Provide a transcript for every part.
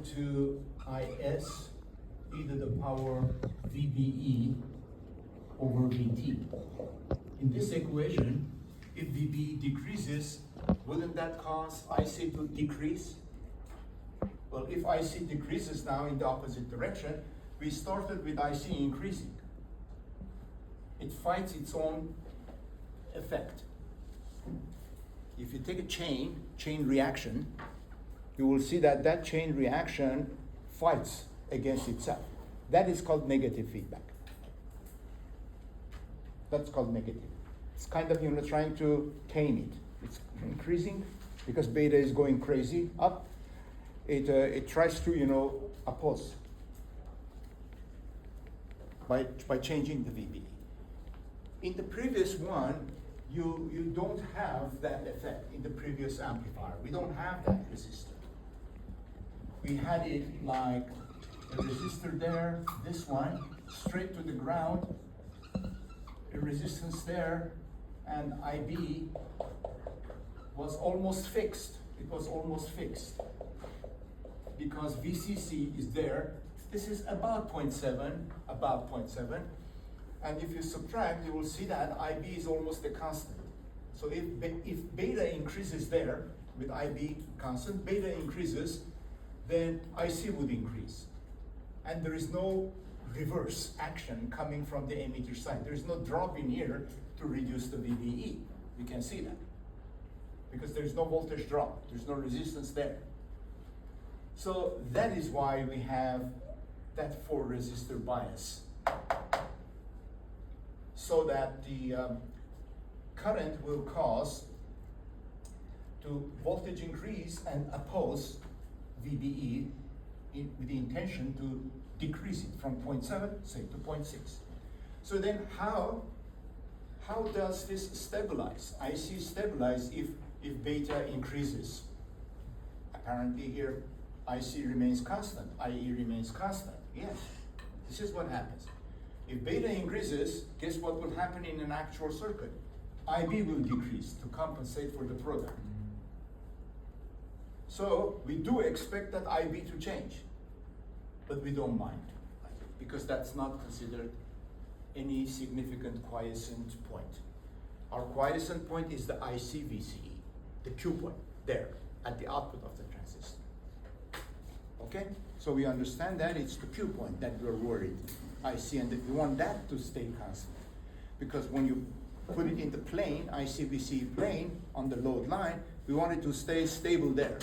to Is e to the power VBE over VT. In this equation, if VBE decreases, wouldn't that cause IC to decrease? Well, if IC decreases now in the opposite direction, we started with IC increasing. It fights its own effect. If you take a chain reaction, you will see that that chain reaction fights against itself. That is called negative feedback. That's called negative. It's kind of, trying to tame it. It's increasing because beta is going crazy up. It tries to, oppose by changing the VBE. In the previous one, you don't have that effect in the previous amplifier. We don't have that resistor. We had it like a resistor there, this one, straight to the ground, a resistance there, and IB was almost fixed. It was almost fixed because VCC is there. This is about 0.7, and if you subtract, you will see that IB is almost a constant. So if beta increases there with IB constant, beta increases, then IC would increase. And there is no reverse action coming from the emitter side. There is no drop in here to reduce the VBE. We can see that because there is no voltage drop. There's no resistance there. So that is why we have that 4 resistor bias, so that the current will cause to voltage increase and oppose VBE with the intention to decrease it from 0.7, say, to 0.6. So then how does this stabilize? IC stabilize if beta increases. Apparently here, IC remains constant, IE remains constant. Yes, this is what happens. If beta increases, guess what will happen in an actual circuit? IB will decrease to compensate for the product. So we do expect that IB to change, but we don't mind because that's not considered any significant quiescent point. Our quiescent point is the IC-VCE, the Q point, there, at the output of the transistor. Okay? So we understand that it's the Q point that we're worried. IC, and we want that to stay constant. Because when you put it in the plane, IC-VCE plane, on the load line, we want it to stay stable there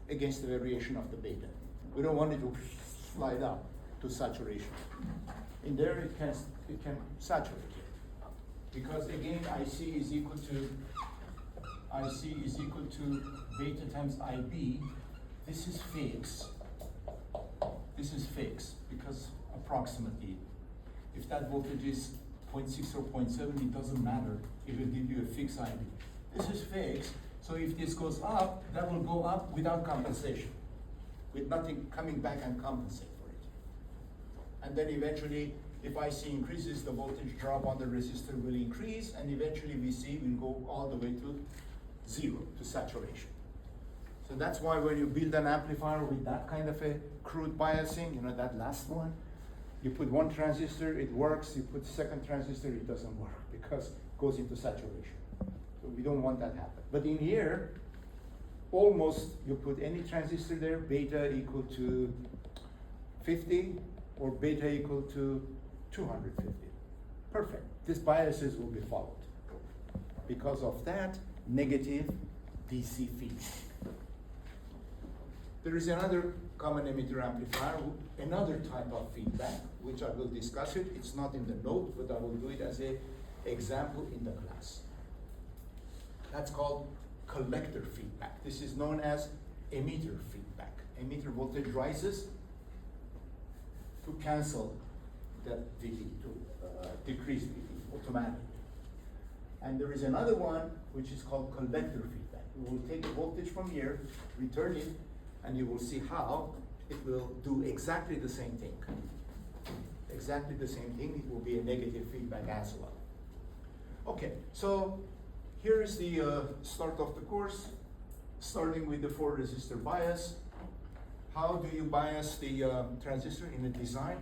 against the variation of the beta. We don't want it to slide up to saturation. In there, it can saturate. Because again, IC is equal to beta times IB. This is fixed. This is fixed because approximately, if that voltage is 0.6 or 0.7, it doesn't matter. It will give you a fixed IB. This is fixed. So if this goes up, that will go up without compensation, with nothing coming back and compensate for it. And then eventually, if IC increases, the voltage drop on the resistor will increase, and eventually VC will go all the way to 0, to saturation. So that's why when you build an amplifier with that kind of a crude biasing, that last one, you put one transistor, it works. You put second transistor, it doesn't work because it goes into saturation. So we don't want that to happen. But in here, almost you put any transistor there, beta equal to 50 or beta equal to 250. Perfect. These biases will be followed. Because of that, negative DC feedback. There is another common emitter amplifier, another type of feedback, which I will discuss it. It's not in the note, but I will do it as an example in the class. That's called collector feedback. This is known as emitter feedback. Emitter voltage rises to cancel that VD, to decrease VD automatically. And there is another one which is called collector feedback. We will take a voltage from here, return it, and you will see how it will do exactly the same thing. Exactly the same thing. It will be a negative feedback as well. Okay, so here is the start of the course, starting with the 4 resistor bias. How do you bias the transistor in the design?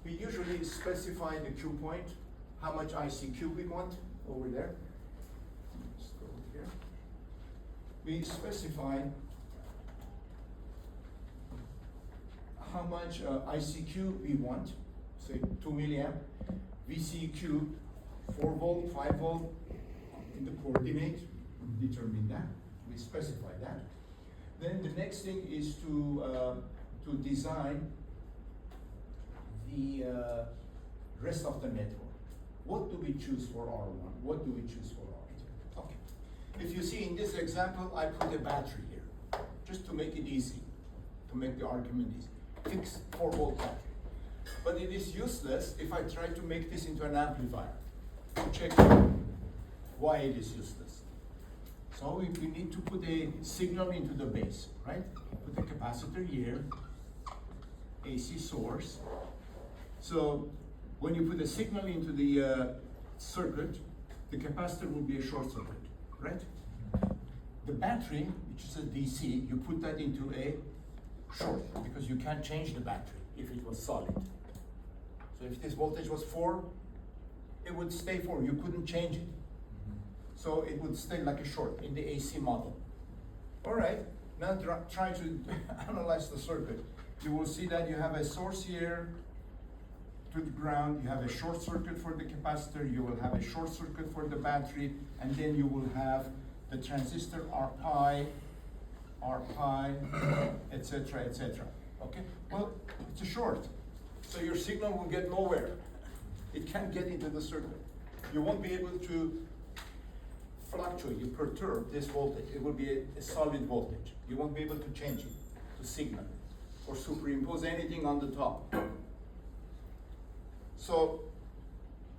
We usually specify the Q point, how much ICQ we want over there. Let's go here. We specify how much ICQ we want, say 2 milliamp, VCQ 4 volt, 5 volt, in the coordinate, determine that, we specify that. Then the next thing is to design the rest of the network. What do we choose for R1? What do we choose for R2? Okay. If you see in this example, I put a battery here, just to make it easy, to make the argument easy. Fixed 4 volt battery. But it is useless if I try to make this into an amplifier. Check why it is useless. So we need to put a signal into the base, right? Put the capacitor here, AC source. So when you put a signal into the circuit, the capacitor will be a short circuit, right? The battery, which is a DC, you put that into a short because you can't change the battery if it was solid. So if this voltage was 4, it would stay 4. You couldn't change it. So it would stay like a short in the AC model. All right, now try to analyze the circuit. You will see that you have a source here to the ground, you have a short circuit for the capacitor, you will have a short circuit for the battery, and then you will have the transistor R pi, etc., etc. Okay, well, it's a short, so your signal will get nowhere. It can't get into the circuit. You won't be able to fluctuate, you perturb this voltage. It will be a solid voltage. You won't be able to change it to signal or superimpose anything on the top. So,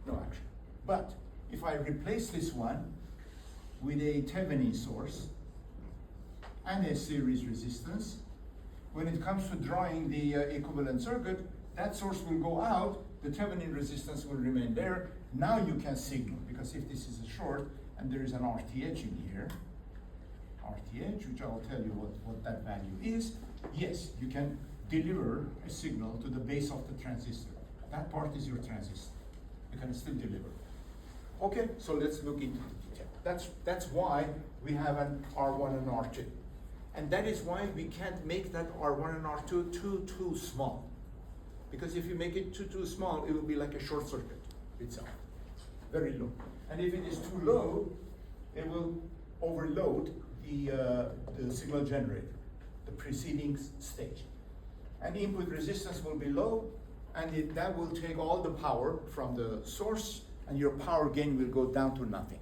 no action. But if I replace this one with a Thevenin source and a series resistance, when it comes to drawing the equivalent circuit, that source will go out, the Thevenin resistance will remain there. Now you can signal, because if this is a short and there is an RTH in here, RTH, which I'll tell you what that value is, yes, you can deliver a signal to the base of the transistor. That part is your transistor. You can still deliver. Okay, so let's look into the detail. That's why we have an R1 and R2. And that is why we can't make that R1 and R2 too small. Because if you make it too small, it will be like a short circuit itself, very low. And if it is too low, it will overload the signal generator, the preceding stage. And input resistance will be low, and that will take all the power from the source, and your power gain will go down to nothing.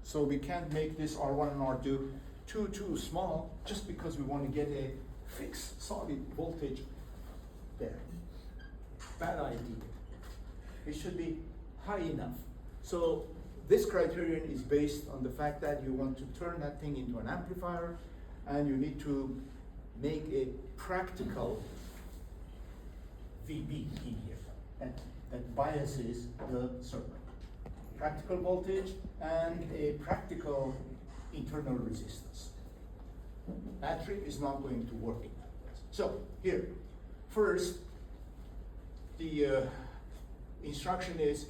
So we can't make this R1 and R2 too small just because we want to get a fixed solid voltage there. Bad idea. It should be high enough. So this criterion is based on the fact that you want to turn that thing into an amplifier, and you need to make a practical VB in here that biases the circuit. Practical voltage and a practical internal resistance. Battery is not going to work in that way. So here, first, the instruction is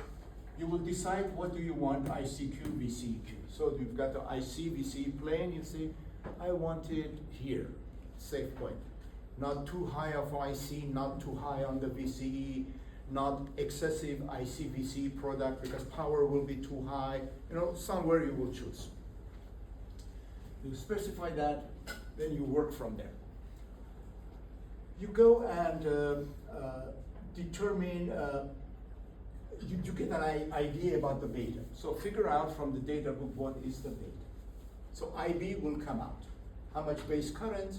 you will decide what do you want, ICQ, VCQ. So you've got the IC, VCE plane, you see, I want it here, safe point. Not too high of IC, not too high on the VCE, not excessive IC, VCE product because power will be too high. You know, somewhere you will choose. You specify that, then you work from there. You go and determine, you get an idea about the beta. So figure out from the data book what is the beta. So IB will come out. How much base current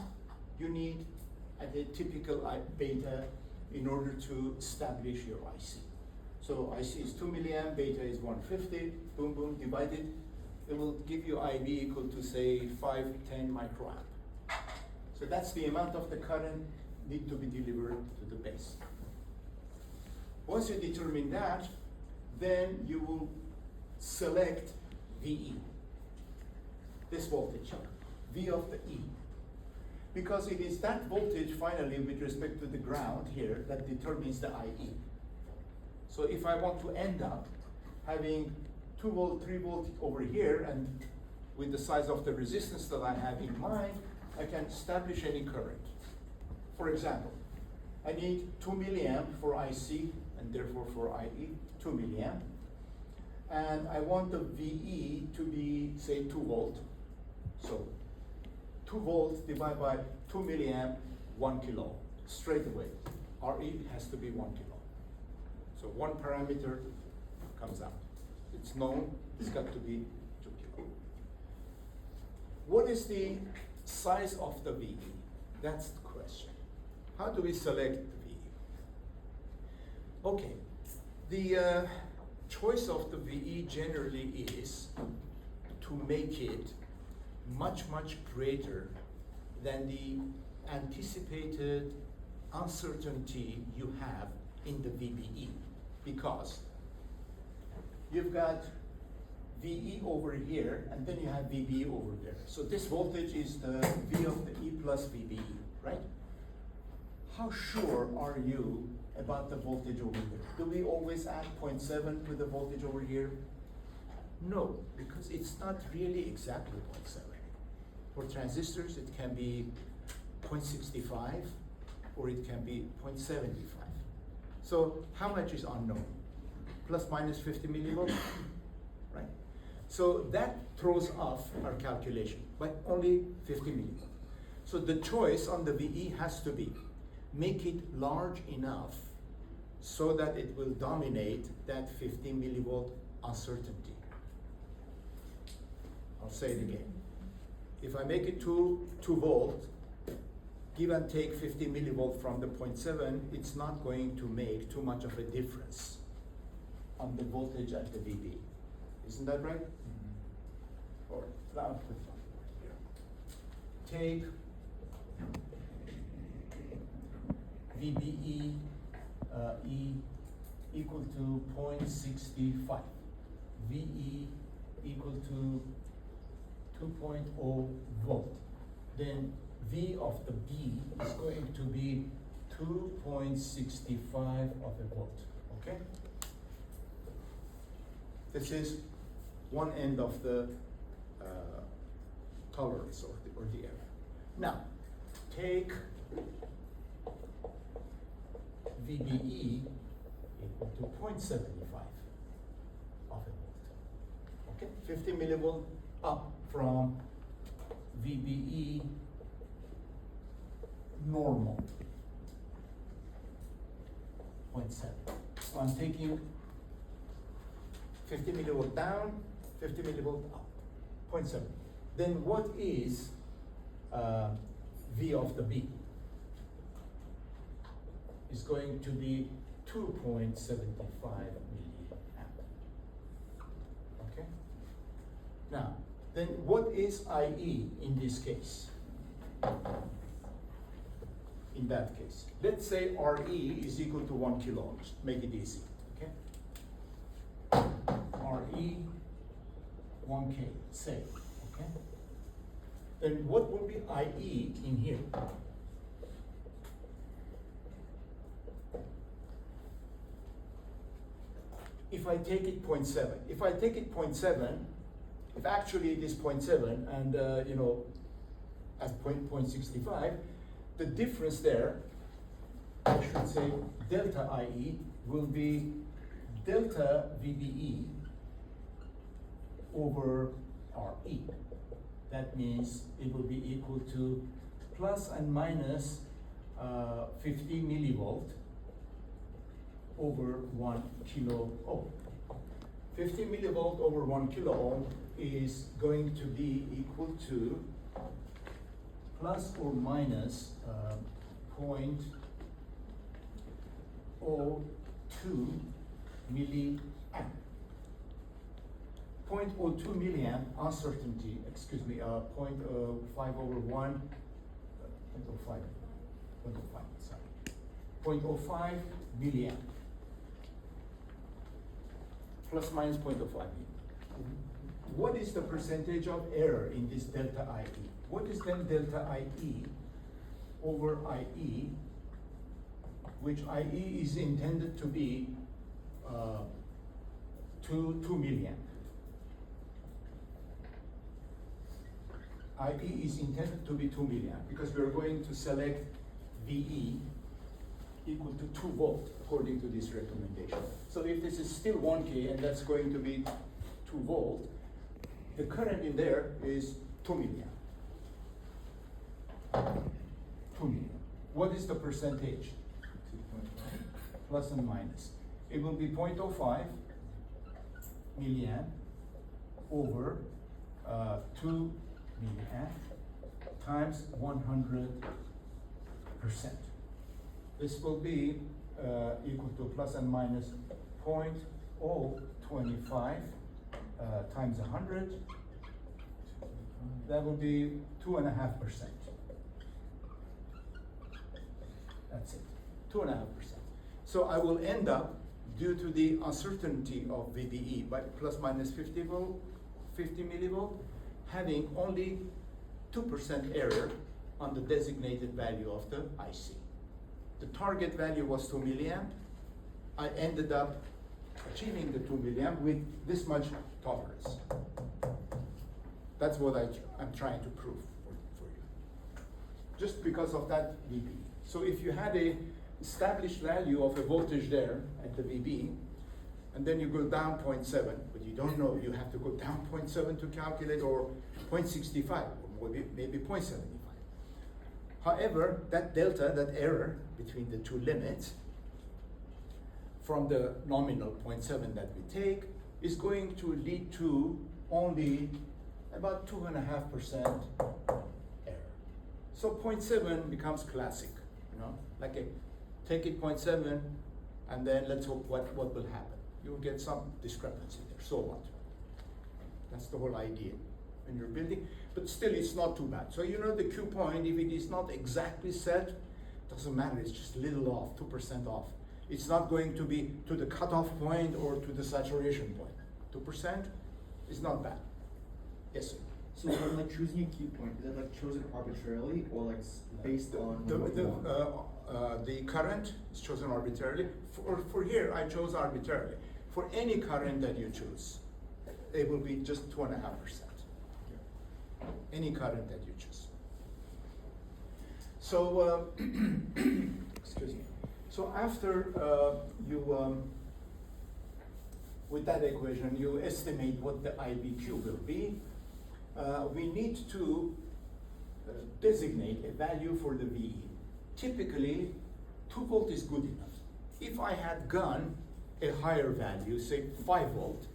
you need at a typical beta in order to establish your IC. So IC is 2 milliamp, beta is 150, boom, boom, divided. It will give you IB equal to say 510 microamp. So that's the amount of the current need to be delivered to the base. Once you determine that, then you will select VE, this voltage, V of the E. Because it is that voltage finally with respect to the ground here that determines the IE. So if I want to end up having 2 volt, 3 volt over here, and with the size of the resistance that I have in mind, I can establish any current. For example, I need 2 milliamp for IC, and therefore for IE, 2 milliamp. And I want the VE to be, say, 2 volt. So 2 volts divided by 2 milliamp, 1 kilo. Straight away, RE has to be 1 kilo. So one parameter comes out. It's known, it's got to be 2 kilo. What is the size of the VE? That's the question. How do we select the VE? Okay, the choice of the VE generally is to make it much, much greater than the anticipated uncertainty you have in the VBE, because you've got VE over here, and then you have VBE over there. So this voltage is the V of the E plus VBE, right? How sure are you about the voltage over here? Do we always add 0.7 to the voltage over here? No, because it's not really exactly 0.7. For transistors, it can be 0.65 or it can be 0.75. So how much is unknown? Plus minus 50 millivolts, right? So that throws off our calculation by only 50 millivolts. So the choice on the VE has to be make it large enough so that it will dominate that 50 millivolt uncertainty. I'll say it again. If I make it 2 volt, give and take 50 millivolt from the 0.7, it's not going to make too much of a difference on the voltage at the VB. Isn't that right? Mm-hmm. Or now put it here. Take VBE E equal to 0.65. VE equal to 2.0 volt. Then V of the B is going to be 2.65 of a volt. Okay? This is one end of the tolerance or the area. Now, take VBE equal to 0.75 of a volt. Okay, 50 millivolt up from VBE normal 0.7. So I'm taking 50 millivolt down, 50 millivolt up, 0.7. Then what is V of the B? Is going to be 2.75 milliamp. Okay? Now, then what is IE in this case? In that case, let's say RE is equal to 1 kilo ohms. Make it easy. Okay? RE 1K, say. Okay? Then what will be IE in here? If I take it 0.7, if I take it 0.7, if actually it is 0.7 and you know, as 0.65, the difference there, I should say delta IE will be delta VBE over RE. That means it will be equal to plus and minus 50 millivolt over 1 kilo ohm. 50 millivolt over 1 kilo ohm is going to be equal to plus or minus 0.02 milliamp. 0.02 milliamp uncertainty, excuse me, 0.05 over 1, 0.05, 0.05, sorry. 0.05 milliamp. Plus minus 0.05 milliamp. What is the percentage of error in this delta IE? What is then delta IE over IE, which IE is intended to be 2 milliamp. IE is intended to be 2 milliamp because we're going to select VE equal to 2 volt according to this recommendation. So if this is still 1K and that's going to be 2 volt, the current in there is 2 milliamp. 2 milliamp. What is the percentage? 2.5. Plus and minus. It will be 0.05 milliamp over 2 milliamp times 100%. This will be equal to plus and minus 0.025 times 100. That will be 2.5%. That's it, 2.5%. So I will end up, due to the uncertainty of VBE, by plus minus 50 millivolt, having only 2% error on the designated value of the IC. The target value was 2 milliamp. I ended up achieving the 2 milliamp with this much tolerance. That's what I'm trying to prove for you. Just because of that VB. So if you had a established value of a voltage there at the VB, and then you go down 0.7, but you don't know, you have to go down 0.7 to calculate, or 0.65, or maybe 0.75. However, that delta, that error between the two limits, from the nominal 0.7 that we take, is going to lead to only about 2.5% error. So 0.7 becomes classic, like take it 0.7, and then let's hope what will happen. You'll get some discrepancy there, so what? That's the whole idea when you're building, but still it's not too bad. So the Q point, if it is not exactly set, doesn't matter, it's just a little off, 2% off. It's not going to be to the cutoff point or to the saturation point. 2% is not bad. Yes, sir. So when choosing a Q point, is it chosen arbitrarily or based on what you want? The current is chosen arbitrarily. For here, I chose arbitrarily. For any current that you choose, it will be just 2.5%. Any current that you choose. So, excuse me. So after with that equation, you estimate what the IBQ will be. We need to designate a value for the VE. Typically, 2 volt is good enough. If I had gone a higher value, say 5 volt,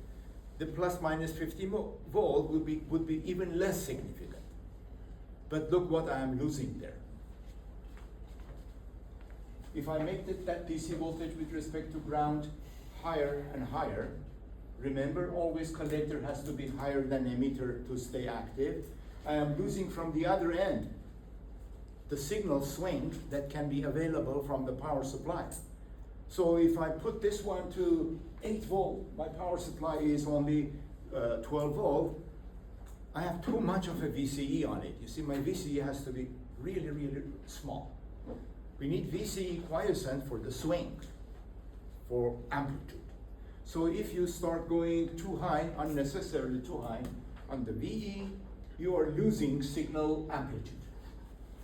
the plus minus 50 volt would be even less significant. But look what I am losing there. If I make that DC voltage with respect to ground higher and higher, remember, always collector has to be higher than emitter to stay active. I am losing from the other end the signal swing that can be available from the power supply. So if I put this one to 8 volt, my power supply is only 12 volt, I have too much of a VCE on it. You see, my VCE has to be really, really small. We need VCE quiescent for the swing, for amplitude. So if you start going too high, unnecessarily too high, on the VE, you are losing signal amplitude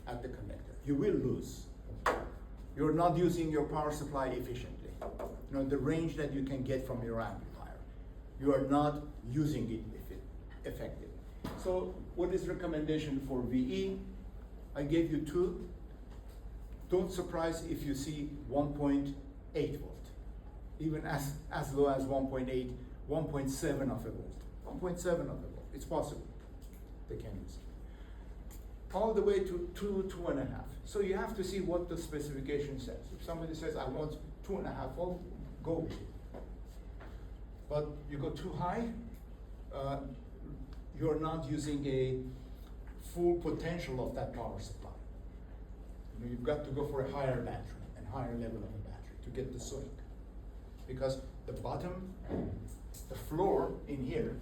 at the connector. You will lose. You're not using your power supply efficiently. The range that you can get from your amplifier. You are not using it effectively. So what is recommendation for VE? I gave you 2. Don't surprise if you see 1.8 volt. Even as low as 1.8, 1.7 of a volt. 1.7 of a volt. It's possible. They can use it. All the way to 2.5. So you have to see what the specification says. If somebody says, I want 2.5 volt, go with it. But you go too high, you're not using a full potential of that power supply. You've got to go for a higher battery and higher level of a battery to get the swing. Because the bottom, the floor in here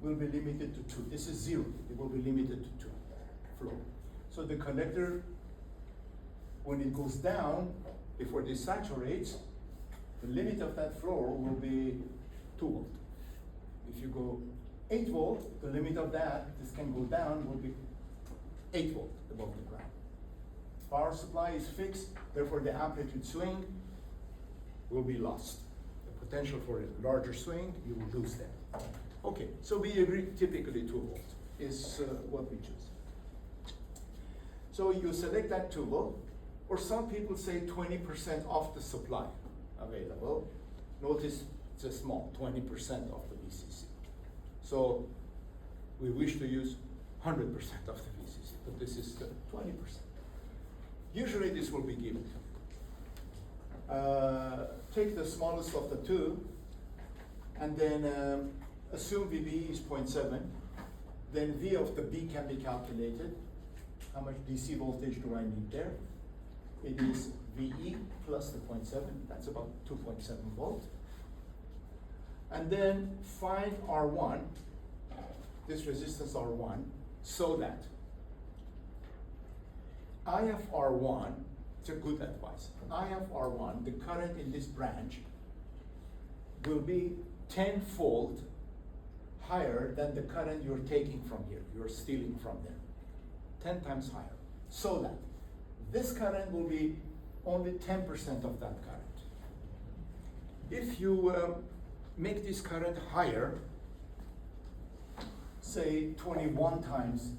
will be limited to 2. This is 0. It will be limited to 2 floor. So the collector when it goes down, before this saturates, the limit of that floor will be 2 volt. If you go 8 volt, the limit of that, this can go down, will be 8 volt above the ground. Power supply is fixed, therefore the amplitude swing will be lost. The potential for a larger swing, you will lose that. Okay, so we agree typically 2 volt is what we choose. So you select that 2 volt, or some people say 20% of the supply available. Notice it's a small, 20% of the VCC. So we wish to use 100% of the VCC, but this is the 20%. Usually this will be given. Take the smallest of the two, and then assume VB is 0.7. Then V of the B can be calculated. How much DC voltage do I need there? It is VE plus the 0.7, that's about 2.7 volt. And then find R1, this resistance R1, so that IFR1, it's a good advice, IFR1, the current in this branch, will be 10-fold higher than the current you're taking from here, you're stealing from there. 10 times higher. So that this current will be only 10% of that current. If you make this current higher, say 21 times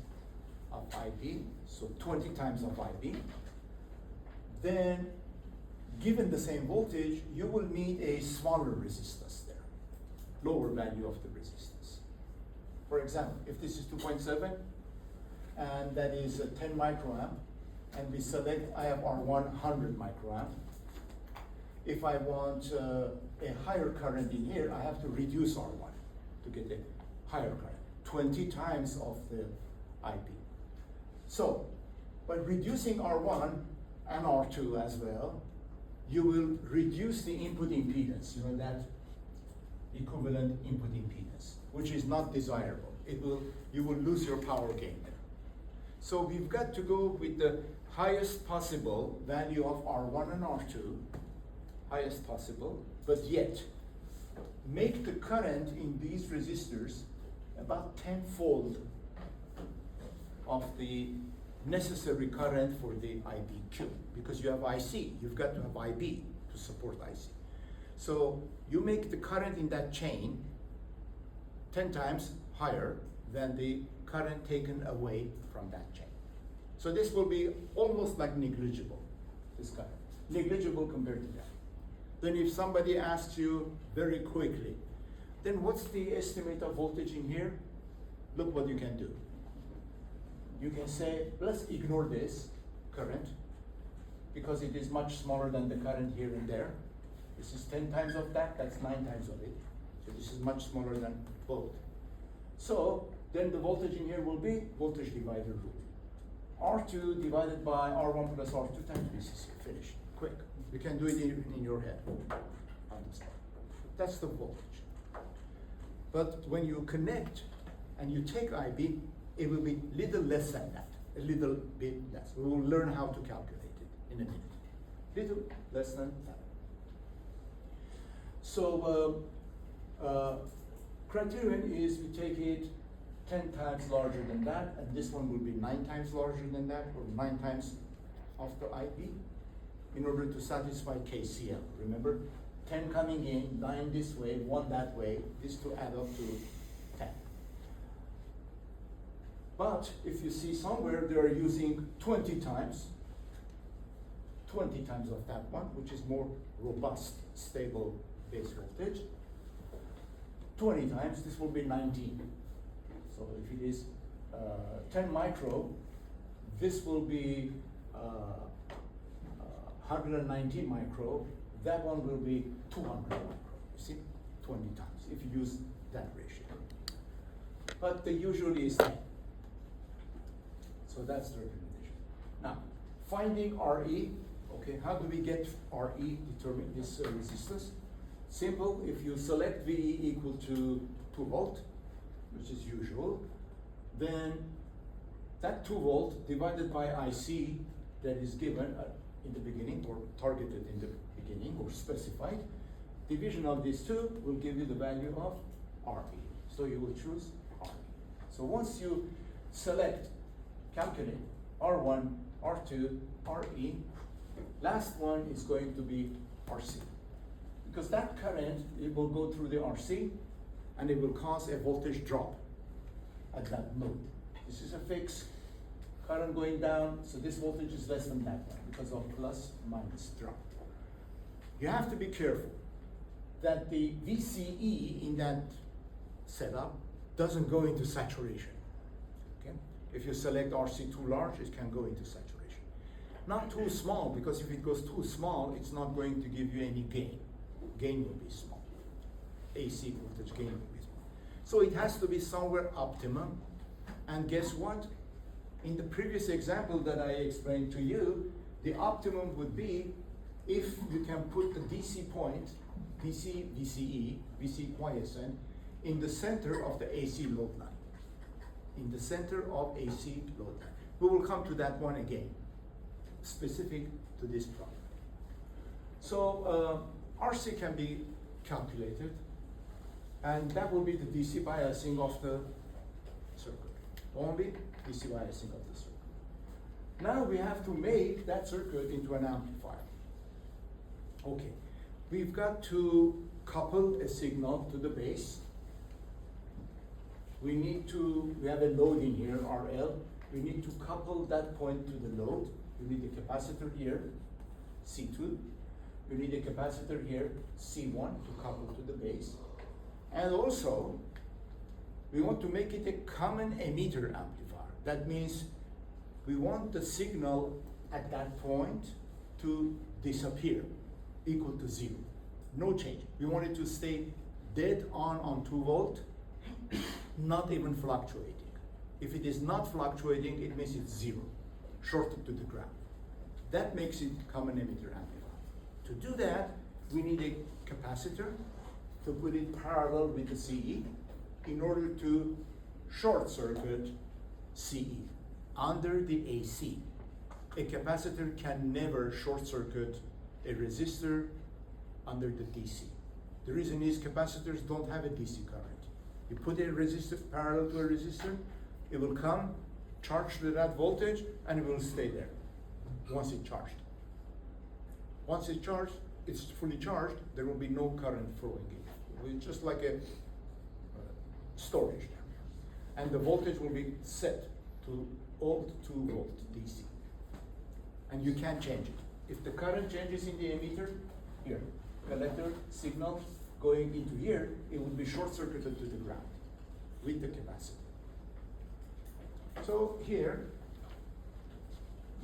of IB, so 20 times of IB, then given the same voltage, you will need a smaller resistance there, lower value of the resistance. For example, if this is 2.7, and that is a 10 microamp, and we select IFR1 100 microamp. If I want a higher current in here, I have to reduce R1 to get a higher current, 20 times of the IP. So, by reducing R1 and R2 as well, you will reduce the input impedance, you know, that equivalent input impedance, which is not desirable. You will lose your power gain there. So we've got to go with the highest possible value of R1 and R2, highest possible, but yet make the current in these resistors about 10-fold of the necessary current for the IBQ, because you have IC, you've got to have IB to support IC. So you make the current in that chain 10 times higher than the current taken away from that chain. So this will be almost like negligible, this current, negligible compared to that. Then if somebody asks you very quickly, then what's the estimate of voltage in here? Look what you can do. You can say, let's ignore this current, because it is much smaller than the current here and there. This is 10 times of that, that's 9 times of it. So this is much smaller than both. So then the voltage in here will be voltage divider rule. R2 divided by R1 plus R2 times VCC, finish, quick. You can do it in your head, on the spot. That's the voltage. But when you connect and you take IB, it will be little less than that, a little bit less. We will learn how to calculate it in a minute. Little less than that. So criterion is we take it 10 times larger than that, and this one will be 9 times larger than that, or 9 times of the IB, in order to satisfy KCL. Remember, 10 coming in, 9 this way, 1 that way, this to add up to 10. But if you see somewhere they are using 20 times of that one, which is more robust, stable base voltage. 20 times, this will be 19. So if it is 10 micro, this will be 119 micro, that one will be 200 micro, you see, 20 times, if you use that ratio. But the usually is 10. So that's the recommendation. Now, finding RE, okay, how do we get RE, determine this resistance? Simple, if you select VE equal to 2 volt, which is usual, then that 2 volt divided by IC that is given in the beginning, or targeted in the beginning, or specified. Division of these two will give you the value of RE. So you will choose RE. So once you select, calculate R1, R2, RE, last one is going to be RC. Because that current, it will go through the RC and it will cause a voltage drop at that node. This is a fixed current going down, so this voltage is less than that one because of plus minus drop. You have to be careful that the VCE in that setup doesn't go into saturation. Okay? If you select RC too large, it can go into saturation. Not too small, because if it goes too small, it's not going to give you any gain. Gain will be small. AC voltage gain will be small. So it has to be somewhere optimum. And guess what? In the previous example that I explained to you, the optimum would be if you can put the DC point, DC, VCE, VC quiescent, in the center of the AC load line. In the center of AC load line. We will come to that one again, specific to this problem. So RC can be calculated, and that will be the DC biasing of the circuit. Only DC biasing of the circuit. Now we have to make that circuit into an amplifier. Okay, we've got to couple a signal to the base. We have a load in here, RL. We need to couple that point to the load. We need a capacitor here, C2. We need a capacitor here, C1, to couple to the base. And also, we want to make it a common emitter amplifier. That means we want the signal at that point to disappear, equal to 0. No change. We want it to stay dead on 2 volt, not even fluctuating. If it is not fluctuating, it means it's 0, shorted to the ground. That makes it common emitter amplifier. To do that, we need a capacitor to put it parallel with the CE in order to short circuit CE under the AC. A capacitor can never short circuit a resistor under the DC. The reason is capacitors don't have a DC current. You put a resistor parallel to a resistor, it will come, charge to that voltage, and it will stay there once it's charged. Once it's charged, it's fully charged, there will be no current flowing in. It's just like a storage there. And the voltage will be set to old 2 volt DC. And you can't change it. If the current changes in the emitter, here, collector signal going into here, it will be short circuited to the ground with the capacitor. So here,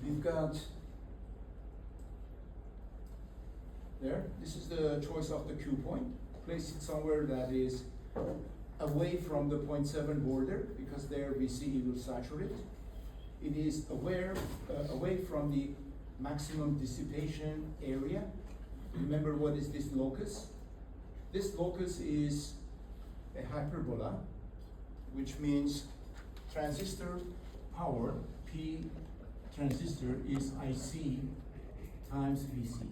we've got there, this is the choice of the Q point. Place it somewhere that is away from the 0.7 border, because there VCE will saturate. It is away from the maximum dissipation area. Remember, what is this locus? This locus is a hyperbola, which means transistor power, P transistor, is IC times VC.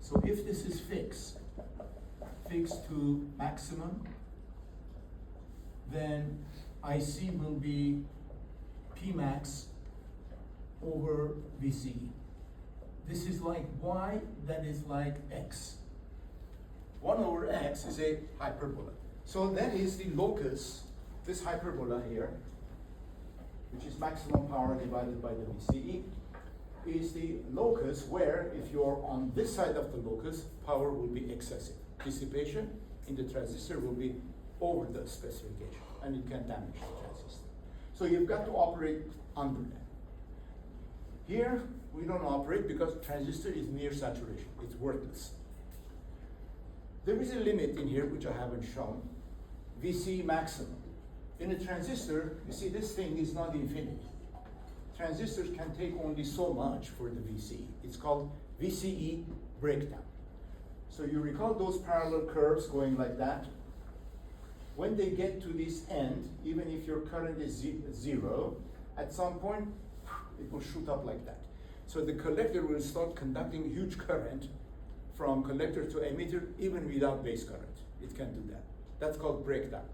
So if this is fixed to maximum, then IC will be P max over VCE. This is like Y, that is like X. 1 over X is a hyperbola. So that is the locus, this hyperbola here, which is maximum power divided by the VCE, is the locus where, if you're on this side of the locus, power will be excessive. Dissipation in the transistor will be over the specification, and it can damage the transistor. So you've got to operate under that. Here, we don't operate because transistor is near saturation. It's worthless. There is a limit in here, which I haven't shown. VC maximum. In a transistor, you see this thing is not infinite. Transistors can take only so much for the VCE. It's called VCE breakdown. So you recall those parallel curves going like that? When they get to this end, even if your current is 0, at some point, it will shoot up like that. So the collector will start conducting huge current from collector to emitter even without base current. It can do that. That's called breakdown.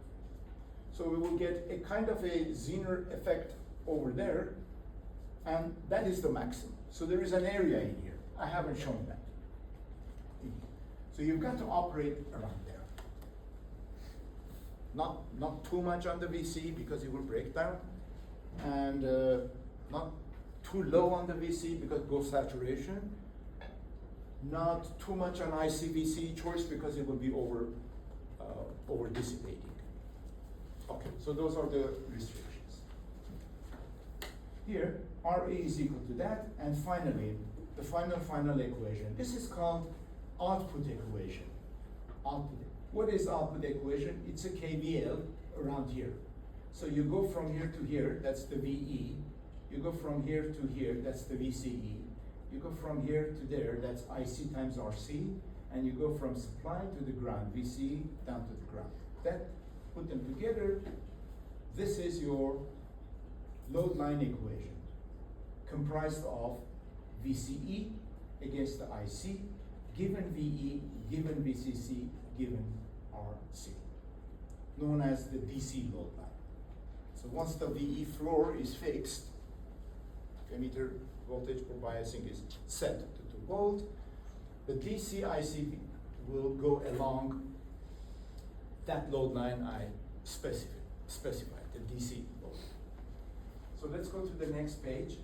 So we will get a kind of a Zener effect over there, and that is the maximum. So there is an area in here. I haven't shown that. So you've got to operate around there. Not too much on the VC because it will break down, and not too low on the VC because it goes saturation. Not too much on ICVC choice because it will be over dissipating. Okay, so those are the restrictions. Here, RA is equal to that, and finally, the final equation. This is called output equation. Output. What is output equation? It's a KVL around here. So you go from here to here, that's the VE. You go from here to here, that's the VCE. You go from here to there, that's IC times RC. And you go from supply to the ground, VCE down to the ground. That, put them together, this is your load line equation, comprised of VCE against the IC, given VE, given VCC, given RC, known as the DC load line. So once the VE floor is fixed, emitter voltage for biasing is set to 2 volt, the DC IC will go along that load line I specified, the DC load. So let's go to the next page.